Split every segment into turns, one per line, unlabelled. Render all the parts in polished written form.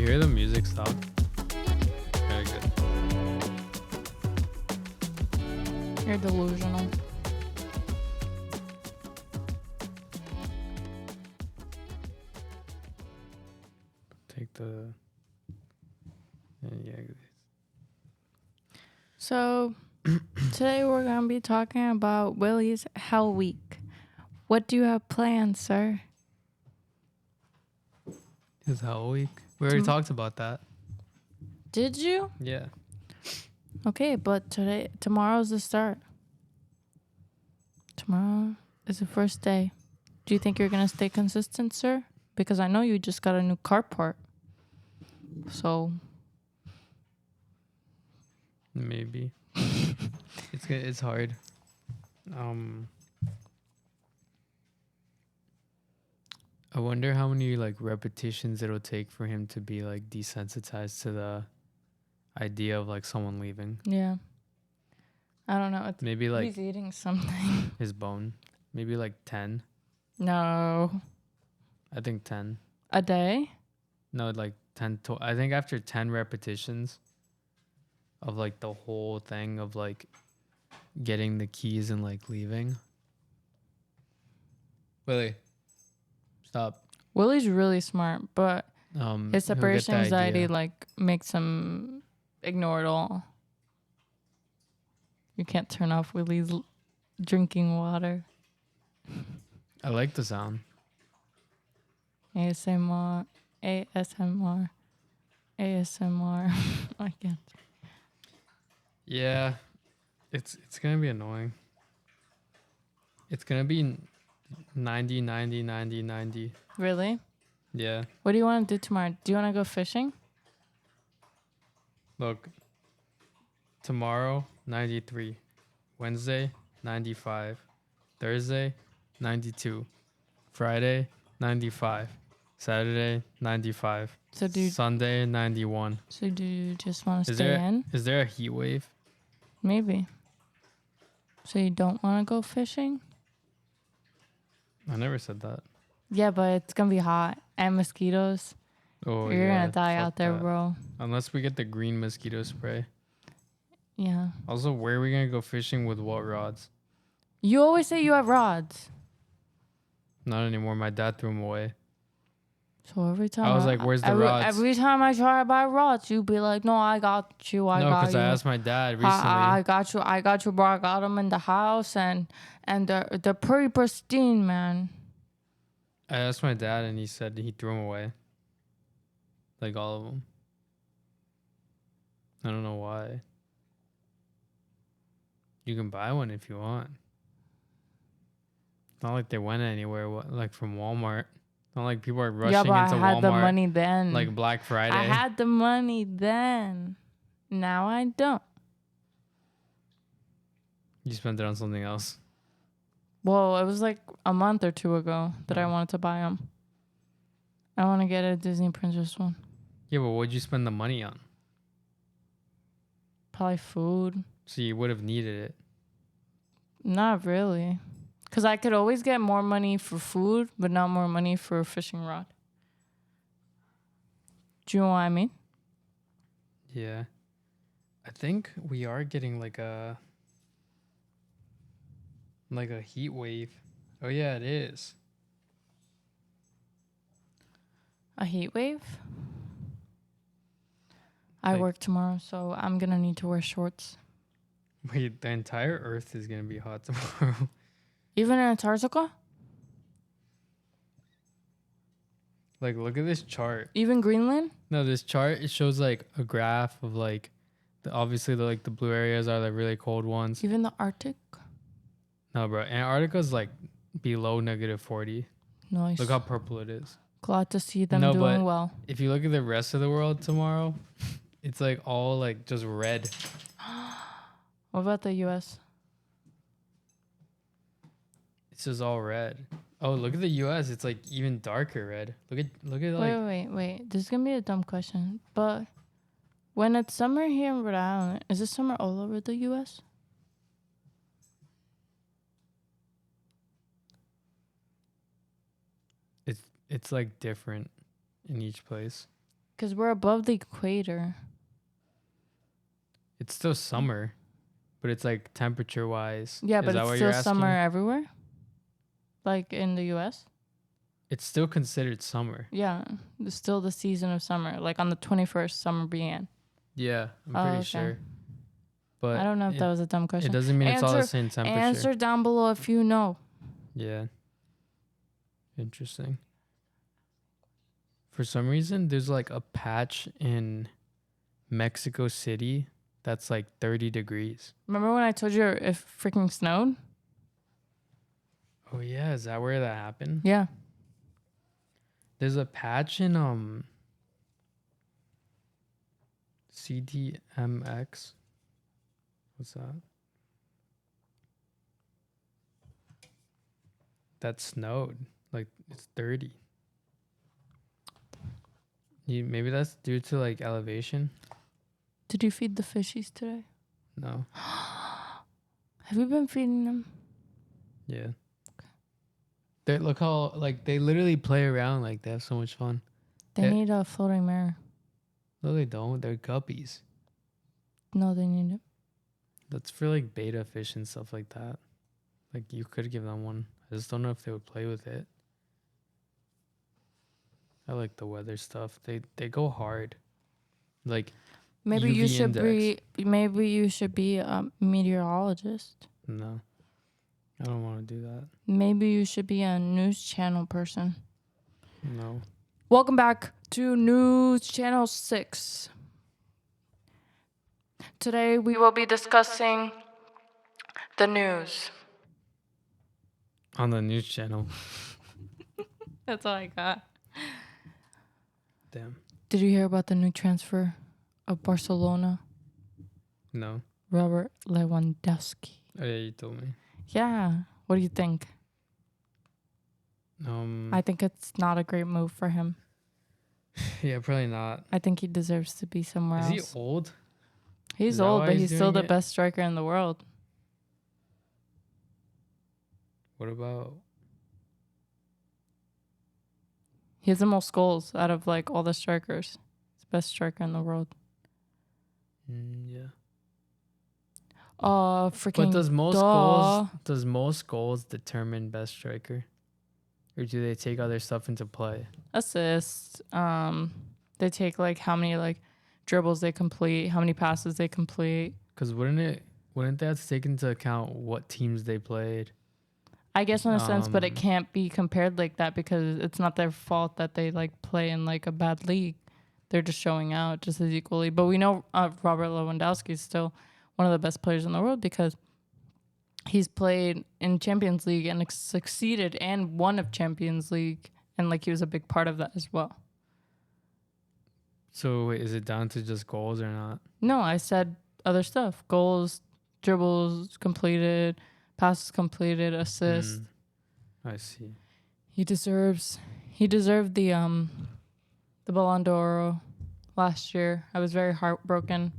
hear the music stop? Very good.
You're delusional.
Take the. Yeah.
So today we're gonna be talking about Willie's Hell Week. What do you have planned, sir?
It's Hell Week. We already
Tom-
talked about that.
Did you?
Yeah.
Okay, but tomorrow's the start. Tomorrow is the first day. Do you think you're gonna stay consistent, sir? Because I know you just got a new carport. So
Maybe. It's good. It's hard. I wonder how many like repetitions it'll take for him to be like desensitized to the idea of like someone leaving.
yeah. I don't know. It's
Maybe like
he's eating something.
his bone. Maybe like 10.
No.
I think 10.
A day?
No, like 10 to I think after 10 repetitions of like the whole thing of like getting the keys and like leaving. Willie, stop.
Willie's really smart, but his
He'll get
separation
the
anxiety
idea.
like makes him ignore it all. You can't turn off Willie's drinking water.
I like the sound.
ASMR. ASMR. ASMR. I can't.
Yeah. It's gonna be annoying. It's gonna be 90, 90, 90, 90.
Really?
Yeah.
What do you want to do tomorrow? Do you want to go fishing?
Look. Tomorrow, 93. Wednesday, 95. Thursday, 92. Friday, 95. Saturday, 95.
So do
Sunday, 91.
you just want to
Is
stay
there
in?
is there a heat wave?
Maybe. So you don't want to go fishing?
I never said that.
Yeah, but it's gonna be hot and mosquitoes.
Oh,
You're
yeah,
gonna die
fuck
out there,
that.
bro.
Unless we get the green mosquito spray.
Yeah.
Also, where are we gonna go fishing with what rods?
You always say you have rods.
Not anymore. My dad threw them away.
So every time
I was like, "Where's the rods?"
Every time I try to buy rods, you be like, "No, I got you. I
No,
got
because
you.
I asked my dad recently.
I got you. I got you, bro. I got them in the house, and they're pretty pristine, man."
I asked my dad, and he said he threw them away. Like all of them. I don't know why. You can buy one if you want. It's not like they went anywhere. Like from Walmart. It's not like people are rushing
Yeah, but
into
I had
Walmart.
the money then.
Like Black Friday.
I had the money then. Now I don't.
You spent it on something else.
Well, it was like a month or two ago that I wanted to buy them. I want to get a Disney Princess one.
Yeah, but what'd you spend the money on?
Probably food.
So you would have needed it.
Not really. Because I could always get more money for food, but not more money for a fishing rod. Do you know what I mean?
Yeah. I think we are getting like a heat wave. Oh yeah, it is.
A heat wave? I
Like-
work tomorrow, so I'm going to need to wear shorts.
Wait, the entire Earth is gonna be hot tomorrow.
Even in Antarctica?
Like, look at this chart.
Even Greenland?
No, this chart, it shows like a graph of like obviously the blue areas are the really cold ones.
Even the Arctic?
No, bro, Antarctica's like below -40.
Nice.
Look how purple it is.
Glad to see them
No,
doing
but-
well.
If you look at the rest of the world tomorrow, it's like all like just red.
What about the U.S.?
It's just all red. Oh, look at the U.S. It's like even darker red. Look at like
Wait. This is going to be a dumb question. But when it's summer here in Rhode Island, is it summer all over the U.S.?
it's like different in each place.
Because we're above the equator.
It's still summer, but it's like temperature wise.
Yeah,
Is
but
that
it's
what
still
you're asking?
summer everywhere. Like in the U.S.
It's still considered summer.
Yeah, it's still the season of summer. Like on the 21st, summer began.
Yeah, I'm
Oh,
pretty
okay.
sure. But
I don't know if that was a dumb
it
question.
doesn't mean it's all the
Answer-
same temperature.
Answer down below if you know.
Yeah. Interesting. For some reason, there's like a patch in Mexico City that's like 30 degrees.
Remember when I told you it freaking snowed?
Oh yeah, is that where that happened?
Yeah.
There's a patch in CDMX. What's that? That snowed. Like it's 30. Maybe that's due to like elevation.
Did you feed the fishies today?
No.
Have you been feeding them?
Yeah. They look how like they literally play around, like they have so much fun.
They need a floating mirror.
No, they don't. They're guppies.
No, they need it.
That's for like beta fish and stuff like that. Like you could give them one. I just don't know if they would play with it. I like the weather stuff. They go hard. Like
Maybe you
UV
should
index.
be. Maybe you should be a meteorologist.
No. I don't want to do that.
Maybe you should be a news channel person.
No.
Welcome back to News Channel 6. Today we will be discussing the news.
On the news channel.
That's all I got.
Damn.
Did you hear about the new transfer of Barcelona?
No.
Robert Lewandowski.
Oh yeah, you told me.
Yeah. What do you think?
I
I think it's not a great move for him.
yeah, probably not.
I think he deserves to be somewhere
Is
else.
he old?
He's
Is that
old,
why
but
he's
he's still
doing
the
it?
best striker in the world.
What about
He has the most goals out of like all the strikers. He's the best striker in the world.
yeah.
Freaking.
But does most
duh.
goals determine best striker? Or do they take other stuff into play?
Assists. They take like how many like dribbles they complete, how many passes they complete.
Because wouldn't they have to take into account what teams they played?
I guess in a sense, but it
Um,
can't be compared like that because it's not their fault that they like play in like a bad league. They're just showing out just as equally. But we know Robert Lewandowski is still one of the best players in the world because he's played in Champions League and succeeded and won of Champions League, and like he was a big part of that as well.
So wait, is it down to just goals or not?
No, I said other stuff: goals, dribbles completed, passes completed, assists.
I see.
He deserved the Ballon d'Or last year. I was very heartbroken.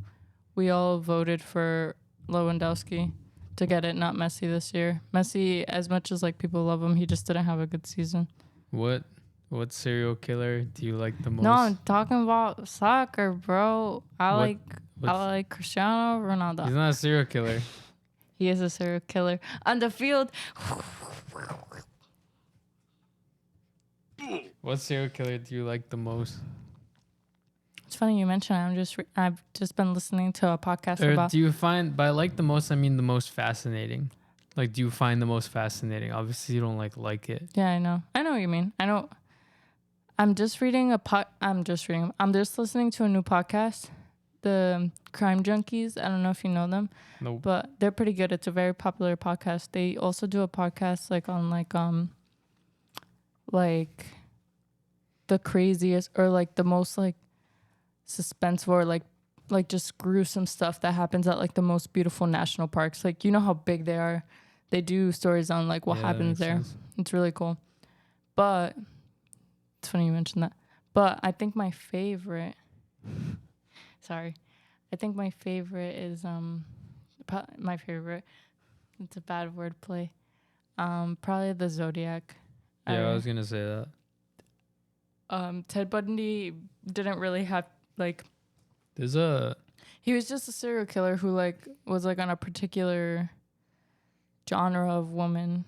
We all voted for Lewandowski to get it, not Messi this year. Messi, as much as like people love him, he just didn't have a good season.
What serial killer do you like the most?
No, I'm talking about soccer, bro. I
What-
like Cristiano Ronaldo.
He's not a serial killer.
He is a serial killer on the field.
What serial killer do you like the most?
It's funny you mention it. I've just been listening to a podcast
Or
about.
do you find, by like the most, I mean the most fascinating? Like, do you find the most fascinating? Obviously, you don't like it.
Yeah, I know. I know what you mean. I know. I'm just listening to a new podcast, the Crime Junkies. I don't know if you know them,
Nope.
but they're pretty good. It's a very popular podcast. They also do a podcast like on like the craziest or like the most like suspenseful or like just gruesome stuff that happens at like the most beautiful national parks. Like, you know how big they are. They do stories on like what
Yeah, that
happens
makes
there.
sense.
It's really cool. But it's funny you mentioned that. But I think my favorite sorry. I think my favorite is my favorite. It's a bad wordplay. Probably the Zodiac.
Yeah, I was gonna say that.
Ted Bundy didn't really have like
There's a
he was just a serial killer who like was like on a particular genre of woman,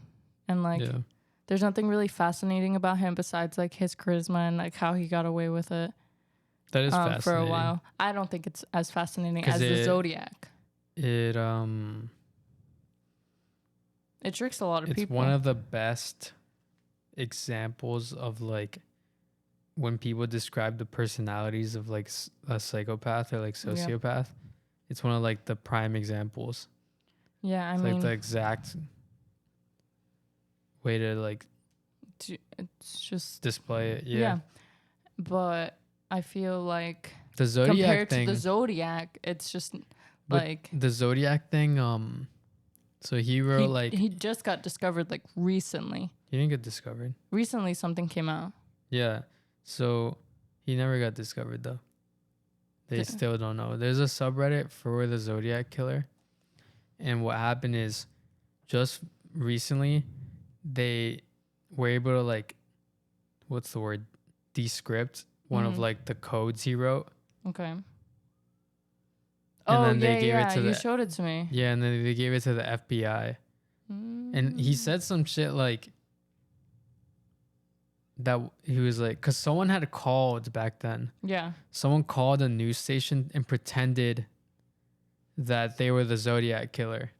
and like
yeah.
there's nothing really fascinating about him besides like his charisma and like how he got away with it
That is
for a
fascinating.
while. I don't think it's as fascinating
'Cause
as the
it-
Zodiac.
It
It tricks a lot of
it's
people.
one of the best examples of like when people describe the personalities of like a psychopath or like
Yeah.
sociopath. It's one of like the prime examples.
Yeah, I
It's
mean,
like the exact way to like
it's just
display it.
yeah.
Yeah.
But I feel like
The Zodiac
compared
thing.
to the Zodiac, it's just
But
like
the Zodiac thing, so he wrote
he just got discovered like recently.
he didn't get discovered.
Recently, something came out.
Yeah. So he never got discovered though. They
Yeah.
still don't know. There's a subreddit for the Zodiac killer. And what happened is just recently they were able to like what's the word? Descript one of
Mhm.
like the codes he wrote.
Okay.
And
Oh
then they
yeah,
gave it
yeah.
to
You
the
showed it to me.
Yeah, and then they gave it to the FBI. And he said some shit like that he was like, because someone had called back then.
Yeah.
Someone called a news station and pretended that they were the Zodiac killer.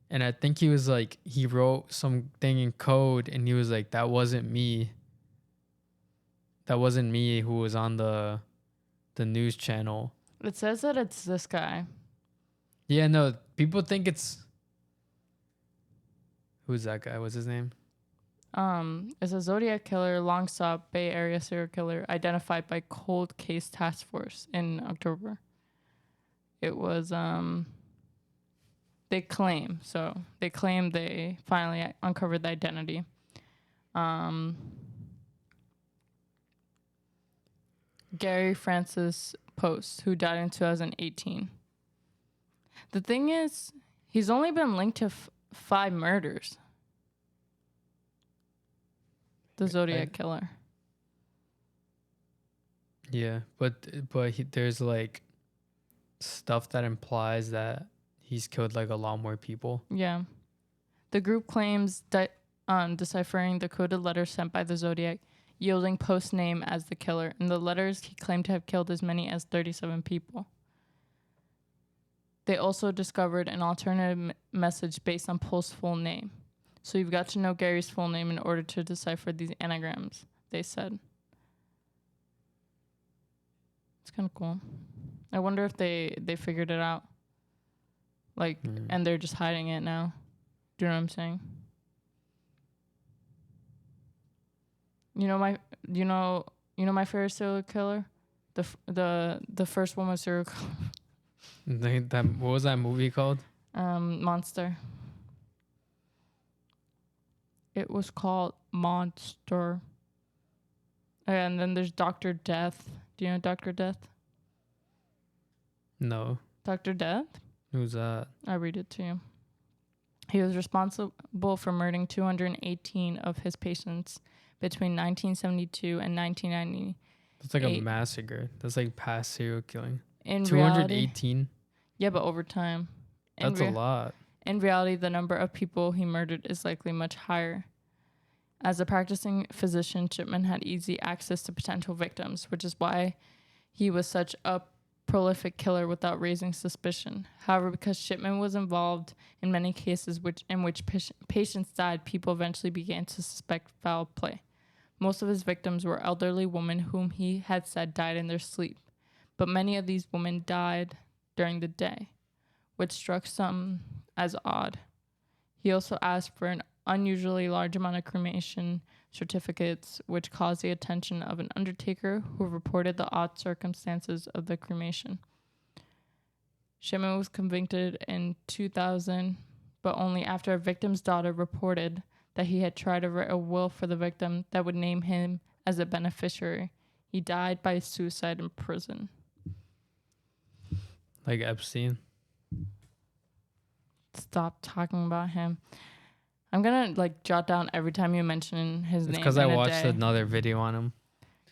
And I think he was like, he wrote something in code and he was like, that wasn't me. That wasn't me who was on the news channel.
It says that it's this guy.
Yeah, no, people think it's. Who's that guy? What's his name?
It's a Zodiac killer, long stop Bay Area serial killer identified by Cold Case Task Force in October. It was they claim they finally uncovered the identity. Gary Francis Post, who died in 2018. The thing is, he's only been linked to 5 murders. The Zodiac killer.
Yeah, but there's like stuff that implies that he's killed like a lot more people.
Yeah. The group claims that deciphering the coded letters sent by the Zodiac, yielding Post's name as the killer. In the letters, he claimed to have killed as many as 37 people. They also discovered an alternative message based on Post's full name. So you've got to know Gary's full name in order to decipher these anagrams, they said. It's kind of cool. I wonder if they figured it out. Like, and they're just hiding it now. Do you know what I'm saying? You know my favorite serial killer? The first woman serial killer.
What was that movie called?
Monster. It was called Monster. And then there's Dr. Death. Do you know Dr. Death?
No.
Dr. Death?
Who's that?
I'll read it to you. He was responsible for murdering 218 of his patients between 1972 and 1990.
That's like a massacre. That's like past serial killing.
In
218?
reality, yeah, but over time.
That's a lot.
In reality, the number of people he murdered is likely much higher. As a practicing physician, Shipman had easy access to potential victims, which is why he was such a prolific killer without raising suspicion. However, because Shipman was involved in many cases in which patients died, people eventually began to suspect foul play. Most of his victims were elderly women whom he had said died in their sleep, but many of these women died during the day, which struck some as odd. He also asked for an unusually large amount of cremation certificates, which caused the attention of an undertaker who reported the odd circumstances of the cremation. Shipman was convicted in 2000, but only after a victim's daughter reported that he had tried to write a will for the victim that would name him as a beneficiary. He died by suicide in prison.
Like Epstein?
Stop talking about him. I'm gonna like jot down every time you mention his
It's
name.
because I
in a
watched
day.
another video on him.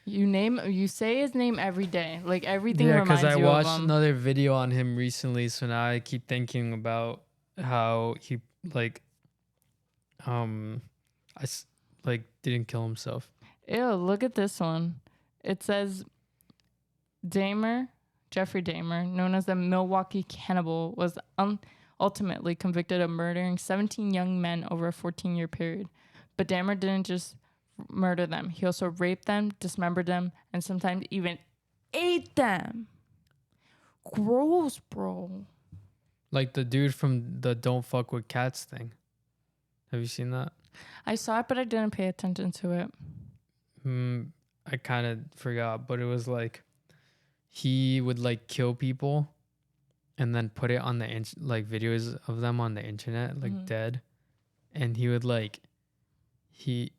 You say his name every day. Like everything
Yeah,
reminds
because I
you of
watched
him.
another video on him recently, so now I keep thinking about how he like, um, like didn't kill himself.
Ew, look at this one. It says Jeffrey Dahmer, known as the Milwaukee Cannibal, was ultimately convicted of murdering 17 young men over a 14-year period. But Dahmer didn't just murder them. He also raped them, dismembered them, and sometimes even ate them. Gross, bro.
Like the dude from the "Don't Fuck with Cats" thing. Have you seen that?
I saw it, but I didn't pay attention to it.
I kind of forgot, but it was like he would like kill people and then put it on the like videos of them on the internet, like dead, and he would like am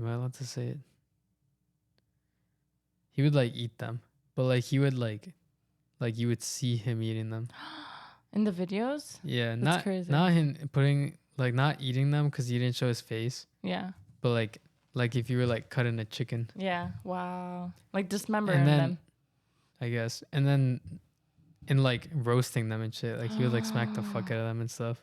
I allowed to say it? He would like eat them, but like he would like you would see him eating them.
In the videos?
Yeah,
That's crazy.
not him putting like not eating them because he didn't show his face,
Yeah.
but like if you were like cutting a chicken,
Yeah. Wow. Like dismembering
and then
them.
I guess, and then and like roasting them and shit. Like he would like smack the fuck out of them and stuff,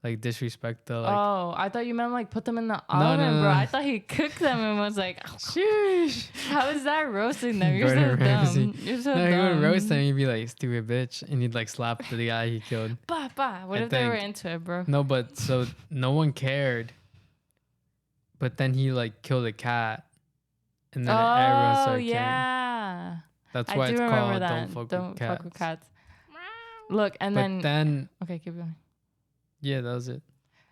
like disrespect the like.
Oh, I thought you meant like put them in the
No,
oven,
no,
bro.
no.
I thought he cooked them and was like,
Sheesh.
how is that roasting them? You're
Gordon
so
Ramsay.
dumb. You're so
No,
dumb.
he would roast them. He'd be like, "Stupid bitch," and he'd like slap the guy he killed.
Bah, bah. What
I
if they were
think-
into it, bro?
No, but so no one cared. But then he like killed a cat, and then everyone
Oh,
started caring.
yeah.
That's
I
why
do
it's
remember
called
that.
"Don't Fuck with Cats."
Look, and
But then,
okay, keep going.
yeah, that was it.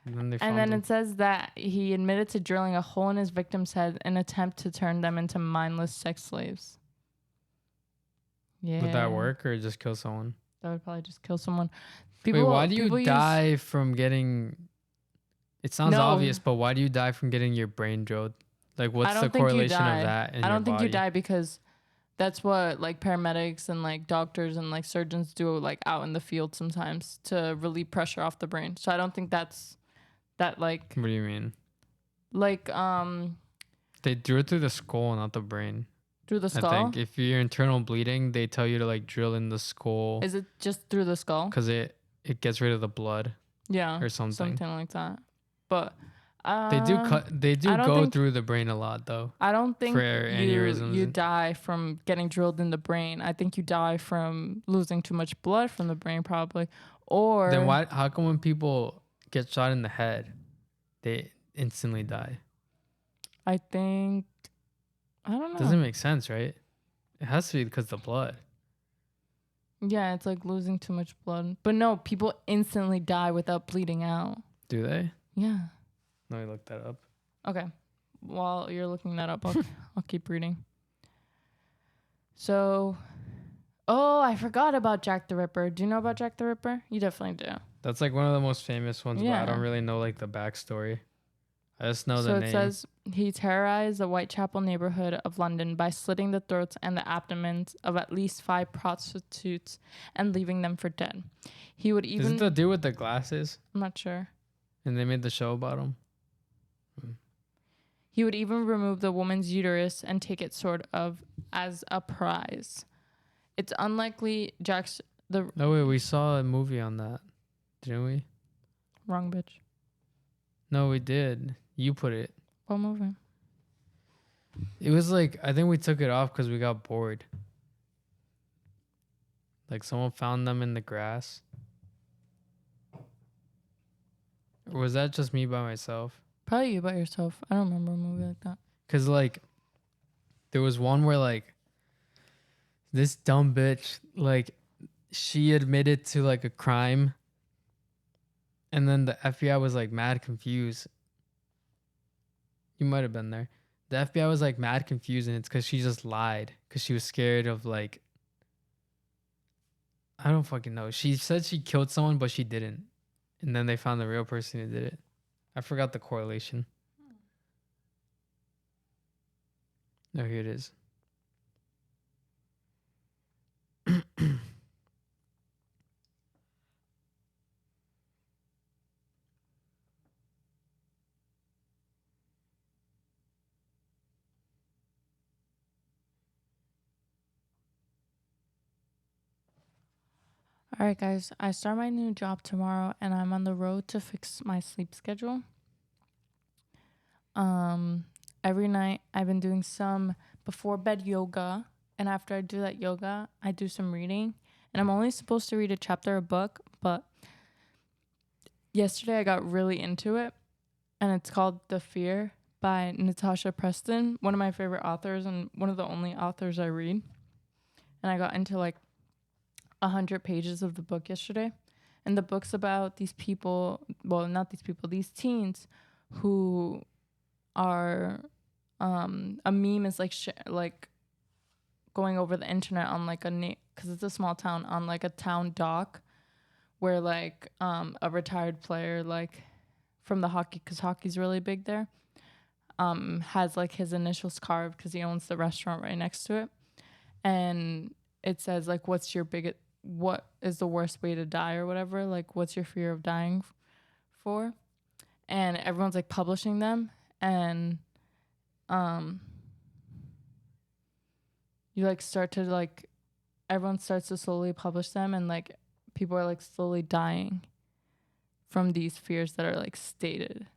And then they
And
found
then
him.
it says that he admitted to drilling a hole in his victim's head in an attempt to turn them into mindless sex slaves. Yeah.
Would that work or just kill someone?
That would probably just kill someone.
Wait, why do
people
you die from getting? It sounds
No.
obvious, but why do you die from getting your brain drilled? Like, what's the
don't think you
correlation
die.
of that in
I
your
don't think you
body?
die because that's what like paramedics and like doctors and like surgeons do like out in the field sometimes to relieve pressure off the brain. So I don't think that's that like
What do you mean?
like
They drew it through the skull, not the brain.
through the skull.
I think if you're internal bleeding, they tell you to like drill in the skull
Is it just through the skull?
because it gets rid of the blood
Yeah.
or something.
Something like that. But
They do They do
I don't
go
think-
through the brain a lot though.
I don't think
for aneurysms
you
and-
die from getting drilled in the brain. I think you die from losing too much blood from the brain, probably. Or
Then why? How come when people get shot in the head, they instantly die?
I think I don't know.
Doesn't make sense, right? It has to be because of the blood.
Yeah, it's like losing too much blood. But no, people instantly die without bleeding out.
Do they?
Yeah.
Let me look that up.
Okay. While you're looking that up, I'll keep reading. So, oh, I forgot about Jack the Ripper. Do you know about Jack the Ripper? You definitely do.
That's like one of the most famous ones, but I
Yeah.
don't really know like the backstory. I just know
So
the
it
name.
says he terrorized the Whitechapel neighborhood of London by slitting the throats and the abdomens of at least 5 prostitutes and leaving them for dead. He would
Is
even
it the dude with the glasses?
I'm not sure.
And they made the show about him.
He would even remove the woman's uterus and take it sort of as a prize. It's unlikely Jack's the
No wait, we saw a movie on that, didn't we?
wrong bitch.
No, we did. You put it.
What movie?
It was like I think we took it off because we got bored. Like someone found them in the grass. Or was that just me by myself?
Probably you by yourself. I don't remember a movie like that.
Cause like there was one where like this dumb bitch, like she admitted to like a crime and then the FBI was like mad confused. You might have been there. The FBI was like mad confused and it's because she just lied because she was scared of like I don't fucking know. She said she killed someone but she didn't. And then they found the real person who did it. I forgot the correlation. No, here it is.
All right, guys. I start my new job tomorrow, and I'm on the road to fix my sleep schedule. Every night I've been doing some before bed yoga, and after I do that yoga, I do some reading. And I'm only supposed to read a chapter a book, but yesterday I got really into it, and it's called The Fear by Natasha Preston, one of my favorite authors and one of the only authors I read. And I got into like 100 pages of the book yesterday. And the book's about these people, well, not these people, these teens who are a meme is like going over the internet on like because it's a small town, on like a town dock where like a retired player like from the hockey, because hockey's really big there, has like his initials carved because he owns the restaurant right next to it, and it says like what is the worst way to die or whatever, like what's your fear of dying for, and everyone's like publishing them, and you like start to like everyone starts to slowly publish them, and like people are like slowly dying from these fears that are like stated,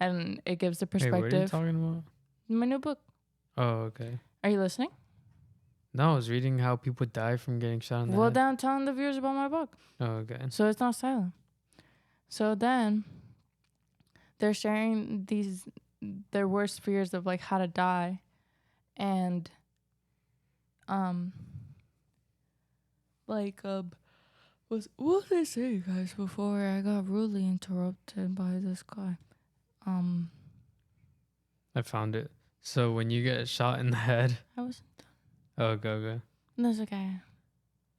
and it gives the
Hey, what are you
perspective.
talking about?
My new book.
Oh, okay.
Are you listening?
No, I was reading how people die from getting shot in the
Well,
head.
then I'm telling the viewers about my book,
Oh, okay.
so it's not silent. So then they're sharing their worst fears of like how to die, and what did I say, guys, before I got rudely interrupted by this guy?
I found it. So when you get shot in the head,
I was
oh, go.
That's okay.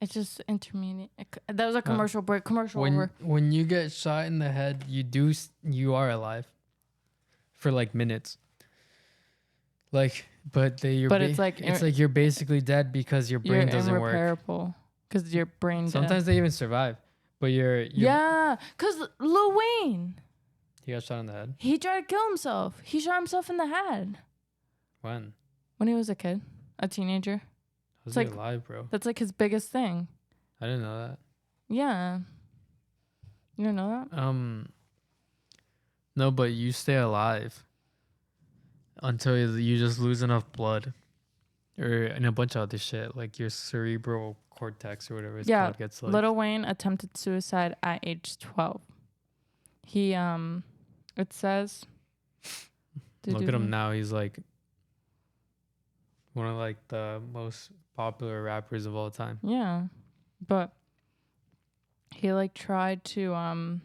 It's just intermediate. That was a commercial break. Commercial over.
When you get shot in the head, you are alive for like minutes. Like, but it's like you're basically dead because your brain doesn't work.
You're irreparable because your brain.
Sometimes they even survive, but you're
yeah, because Lil Wayne.
He got shot in the head.
He tried to kill himself. He shot himself in the head.
When?
When he was a kid, a teenager.
How's he alive, bro?
That's like his biggest thing.
I didn't know that.
Yeah. You didn't know that?
No, but you stay alive until you just lose enough blood, and a bunch of other shit like your cerebral cortex or whatever it's called gets like.
Lil Wayne attempted suicide at age 12. He it says.
Look at him now. He's like one of like the most popular rappers of all time.
Yeah, but he like tried to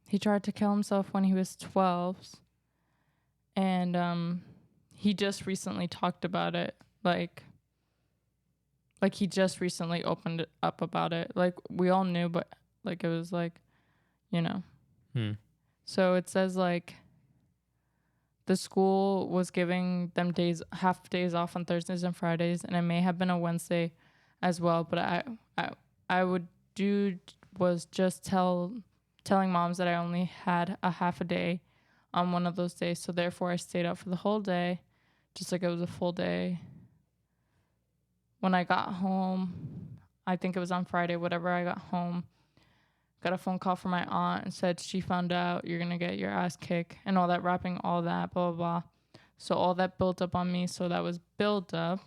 kill himself when he was 12, and he just recently talked about it, like he just recently opened it up about it. Like we all knew, but like it was like, you know. So it says like the school was giving them half days off on Thursdays and Fridays, and it may have been a Wednesday as well. But I would was just telling moms that I only had a half a day on one of those days. So therefore I stayed up for the whole day, just like it was a full day. When I got home, I think it was on Friday, whatever, I got home, got a phone call from my aunt and said she found out you're going to get your ass kicked and all that, rapping, all that, blah, blah, blah. So all that built up on me. So that was built up.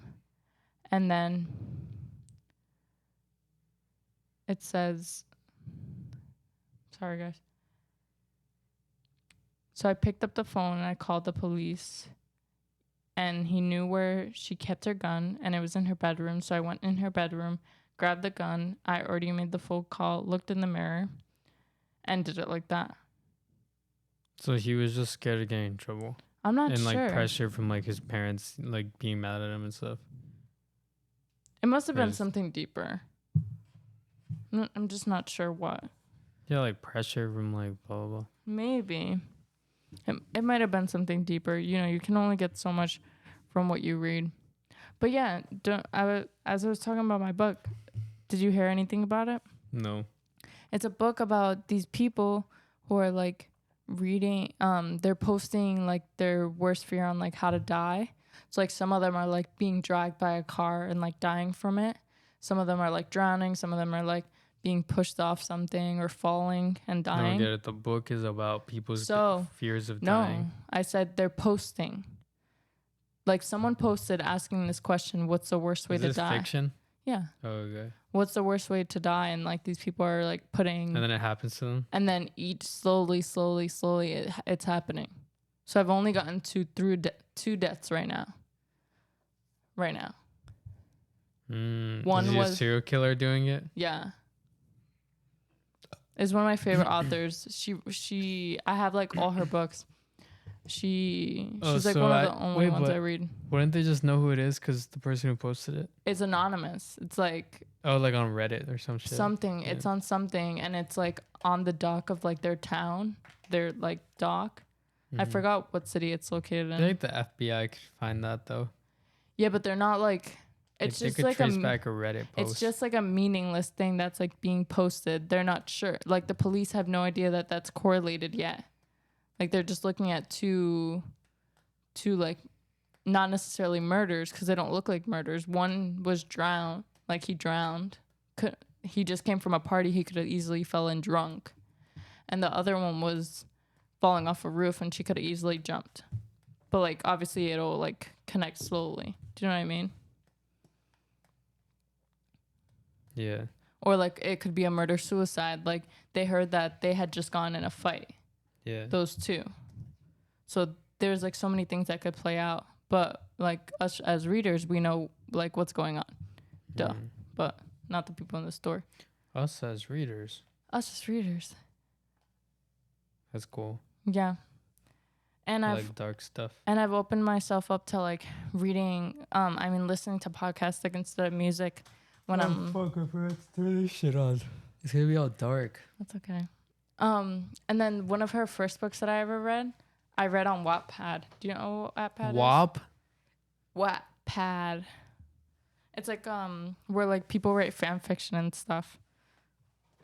And then it says, sorry, guys. So I picked up the phone and I called the police. And he knew where she kept her gun, and it was in her bedroom. So I went in her bedroom, grabbed the gun. I already made the phone call, looked in the mirror, and did it like that.
So he was just scared of getting in trouble.
I'm not sure.
And like pressure from like his parents, like being mad at him and stuff.
It must have been something deeper. I'm just not sure what.
Yeah, like pressure from like blah, blah, blah.
Maybe. It might have been something deeper. You know, you can only get so much from what you read. But yeah, as I was talking about my book, did you hear anything about it?
No.
It's a book about these people who are like reading, they're posting like their worst fear on like how to die. So like some of them are like being dragged by a car and like dying from it. Some of them are like drowning. Some of them are like being pushed off something or falling and
I don't
dying.
get it. The book is about people's
So,
fears of
No,
dying.
I said they're posting. Like someone posted asking this question, what's the worst way
Is
to
this
die?
fiction?
Yeah.
Oh, okay.
What's the worst way to die? And like these people are like putting,
And then it happens to them.
and then each slowly, it's happening. So I've only gotten two deaths right now. One
Is he a
was-
serial killer doing it?
Yeah. Is one of my favorite authors. I have like all her books. She's like one of the only ones I read.
Wouldn't they just know who it is because the person who posted it?
It's anonymous. It's like
Oh, like on Reddit or some shit.
something.
Yeah.
It's on something, and it's like on the dock of like their town, their like dock. I
Mhm.
forgot what city it's located
I
in.
think the FBI could find that though.
Yeah, but they're not like. It's
They
just
could
like
trace back a Reddit post.
It's just like a meaningless thing that's like being posted. They're not sure. Like the police have no idea that that's correlated yet. Like they're just looking at two like not necessarily murders because they don't look like murders. One was drowned, like he drowned. He just came from a party. He could have easily fell in drunk. And the other one was falling off a roof and she could have easily jumped. But like obviously it'll like connect slowly. Do you know what I mean?
Yeah.
Or like it could be a murder suicide. Like they heard that they had just gone in a fight.
Yeah.
Those two. So there's like so many things that could play out. But like us as readers, we know like what's going on. Duh.
Mhm.
But not the people in the store.
Us as readers.
Us as readers.
That's cool.
Yeah. And
I
I've
like dark stuff.
I've opened myself up to like reading listening to podcasts like instead of music when I'm
fuck, I forgot to turn this shit on. It's gonna be all dark.
That's okay. And then one of her first books that I ever read, I read on Wattpad. Do you know what Wattpad is?
WAP?
Wattpad. It's like where like people write fan fiction and stuff.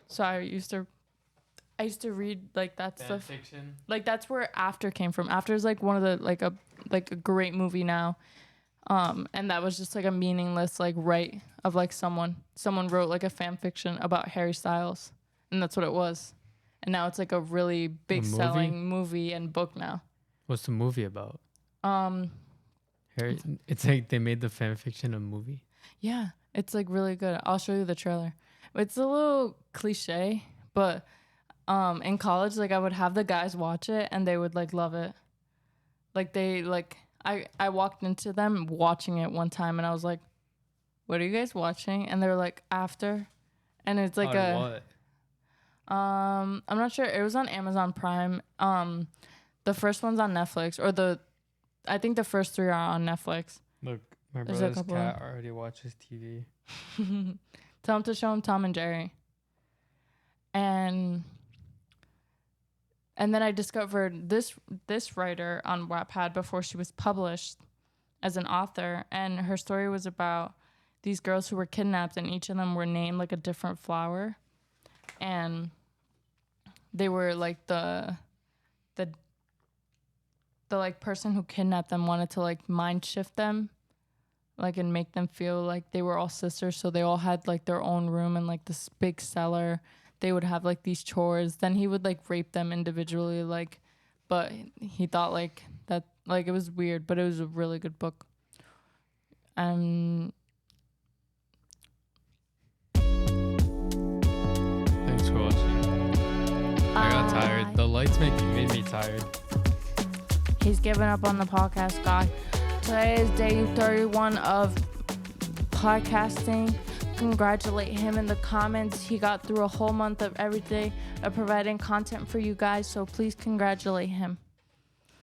So I used to read like that stuff.
Fiction.
Like that's where After came from. After is like one of the like a great movie now. And that was just like a meaningless like write of like someone wrote like a fan fiction about Harry Styles, and that's what it was. And now it's like a really big selling movie and book now.
What's the movie about?
Um,
Harry, it's like they made the fan fiction a movie.
yeah, it's like really good. I'll show you the trailer. It's a little cliche, but in college, like I would have the guys watch it and they would like love it. Like they like I walked into them watching it one time and I was like, "What are you guys watching?" And they're like, "After," and it's like
what?
I'm not sure. It was on Amazon Prime. The first one's on Netflix, or I think the first three are on Netflix.
Look, my
There's a
brother's
couple.
cat already watches TV.
Tell him to show him Tom and Jerry. And then I discovered this writer on Wattpad before she was published as an author, and her story was about these girls who were kidnapped, and each of them were named like a different flower, and they were like the like person who kidnapped them wanted to like mind shift them, like, and make them feel like they were all sisters. So they all had like their own room and like this big cellar. They would have like these chores. Then he would like rape them individually, like, but he thought like that, like it was weird, but it was a really good book.
Thanks for watching. I got tired. The lights made me tired.
He's giving up on the podcast, guy. Today is day 31 of podcasting. Congratulate him in the comments. He got through a whole month of every day of providing content for you guys, so please congratulate him.